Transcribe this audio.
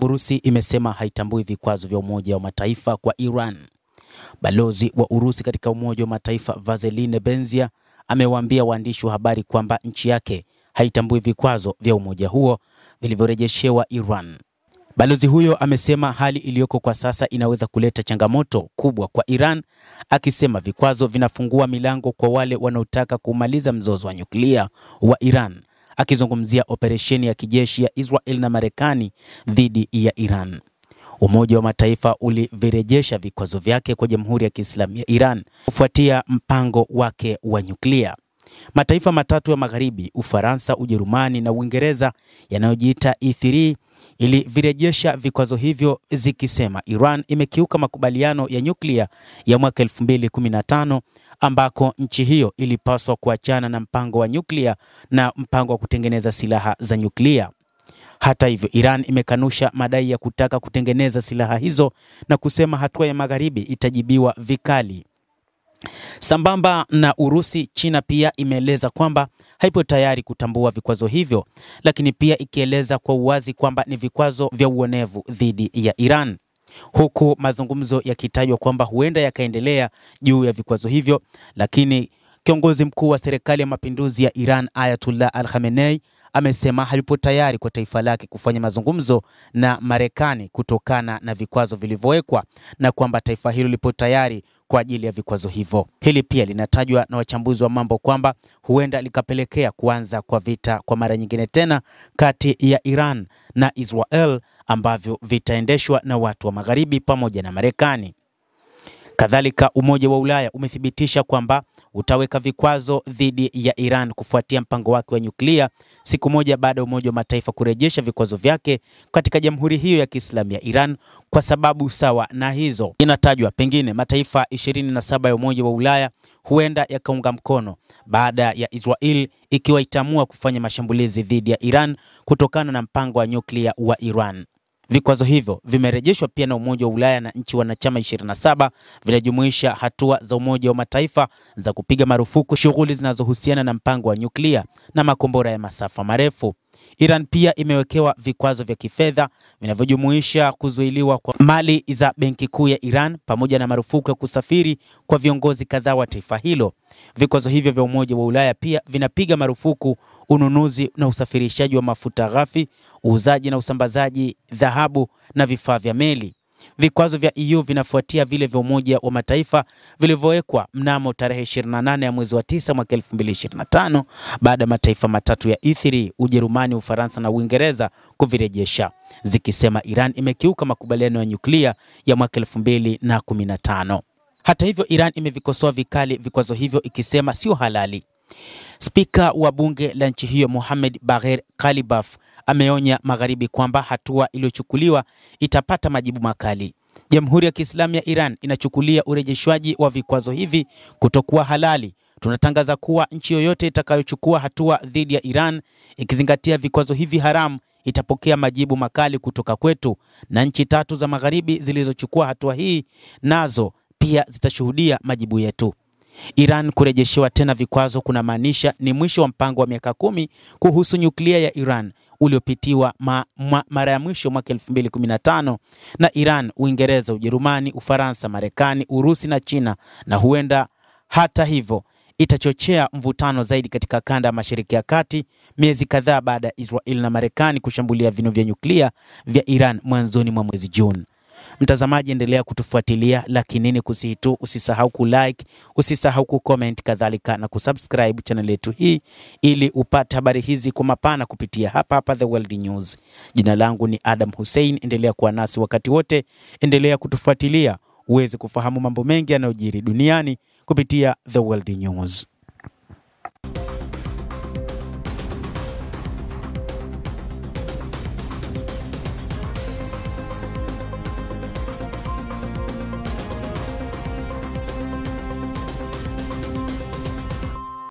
Urusi imesema haitambui vikwazo vya Umoja wa Mataifa kwa Iran. Balozi wa Urusi katika Umoja wa Mataifa Vaseline Benzia amewaambia waandishi wa habari kwamba nchi yake haitambui vikwazo vya umoja huo vilivyorejeshewa Iran. Balozi huyo amesema hali iliyoko kwa sasa inaweza kuleta changamoto kubwa kwa Iran, akisema vikwazo vinafungua milango kwa wale wanaotaka kumaliza mzozo wa nyuklia wa Iran, akizungumzia operesheni ya kijeshi ya Israel na Marekani dhidi ya Iran. Umoja wa Mataifa ulivirejesha vikwazo vyake kwa Jamhuri ya Kiislamu ya Iran kufuatia mpango wake wa nyuklia. Mataifa matatu ya Magharibi, Ufaransa, Ujerumani na Uingereza, yanayojiita E3 ilivirejesha vikwazo hivyo zikisema Iran imekiuka makubaliano ya nyuklia ya mwaka 2015 ambako nchi hiyo ilipaswa kuachana na mpango wa nyuklia na mpango wa kutengeneza silaha za nyuklia. Hata hivyo, Iran imekanusha madai ya kutaka kutengeneza silaha hizo na kusema hatua ya Magharibi itajibiwa vikali. Sambamba na Urusi, China pia imeeleza kwamba haipo tayari kutambua vikwazo hivyo, lakini pia ikieleza kwa uwazi kwamba ni vikwazo vya uonevu dhidi ya Iran, huku mazungumzo yakitajwa kwamba huenda yakaendelea juu ya vikwazo hivyo. Lakini kiongozi mkuu wa serikali ya mapinduzi ya Iran Ayatollah Al-Khamenei amesema halipo tayari kwa taifa lake kufanya mazungumzo na Marekani kutokana na vikwazo vilivyowekwa, na kwamba taifa hilo lipo tayari kwa ajili ya vikwazo hivyo. Hili pia linatajwa na wachambuzi wa mambo kwamba huenda likapelekea kuanza kwa vita kwa mara nyingine tena kati ya Iran na Israel, ambavyo vitaendeshwa na watu wa Magharibi pamoja na Marekani. Kadhalika, Umoja wa Ulaya umethibitisha kwamba utaweka vikwazo dhidi ya Iran kufuatia mpango wake wa nyuklia, siku moja baada ya Umoja wa Mataifa kurejesha vikwazo vyake katika Jamhuri hiyo ya Kiislamu ya Iran kwa sababu sawa na hizo. Inatajwa pengine mataifa 27 ya Umoja wa Ulaya huenda yakaunga mkono baada ya Israel ikiwa itaamua kufanya mashambulizi dhidi ya Iran kutokana na mpango wa nyuklia wa Iran. Vikwazo hivyo vimerejeshwa pia na Umoja wa Ulaya na nchi wanachama 27, vinajumuisha hatua za Umoja wa Mataifa za kupiga marufuku shughuli zinazohusiana na mpango wa nyuklia na makombora ya masafa marefu. Iran pia imewekewa vikwazo vya kifedha vinavyojumuisha kuzuiliwa kwa mali za benki kuu ya Iran pamoja na marufuku ya kusafiri kwa viongozi kadhaa wa taifa hilo. Vikwazo hivyo vya Umoja wa Ulaya pia vinapiga marufuku ununuzi na usafirishaji wa mafuta ghafi, uuzaji na usambazaji dhahabu na vifaa vya meli. Vikwazo vya EU vinafuatia vile vya Umoja wa Mataifa vilivyowekwa mnamo tarehe 28 ya mwezi wa 9 mwaka 2025 baada ya mataifa matatu ya E3, Ujerumani, Ufaransa na Uingereza kuvirejesha, zikisema Iran imekiuka makubaliano ya nyuklia ya mwaka 2015. Hata hivyo, Iran imevikosoa vikali vikwazo hivyo ikisema sio halali. Spika wa bunge la nchi hiyo Mohamed Bagher Ghalibaf ameonya Magharibi kwamba hatua iliyochukuliwa itapata majibu makali. Jamhuri ya Kiislamu ya Iran inachukulia urejeshwaji wa vikwazo hivi kutokuwa halali. Tunatangaza kuwa nchi yoyote itakayochukua hatua dhidi ya Iran ikizingatia vikwazo hivi haramu itapokea majibu makali kutoka kwetu, na nchi tatu za Magharibi zilizochukua hatua hii nazo pia zitashuhudia majibu yetu. Iran kurejeshewa tena vikwazo kuna maanisha ni mwisho wa mpango wa miaka 10 kuhusu nyuklia ya Iran uliopitiwa mara ya mwisho mwaka 2015 na Iran, Uingereza, Ujerumani, Ufaransa, Marekani, Urusi na China, na huenda hata hivyo itachochea mvutano zaidi katika kanda ya Mashariki ya Kati miezi kadhaa baada ya Israel na Marekani kushambulia vinu vya nyuklia vya Iran mwanzoni mwa mwezi Juni. Mtazamaji, endelea kutufuatilia, lakini ni kusihitu usisahau kulike, usisahau kucomment, kadhalika na kusubscribe channel yetu hii ili upate habari hizi kwa mapana kupitia hapa The World News. Jina langu ni Adam Hussein, endelea kuwa nasi wakati wote, endelea kutufuatilia uweze kufahamu mambo mengi yanayojiri duniani kupitia The World News.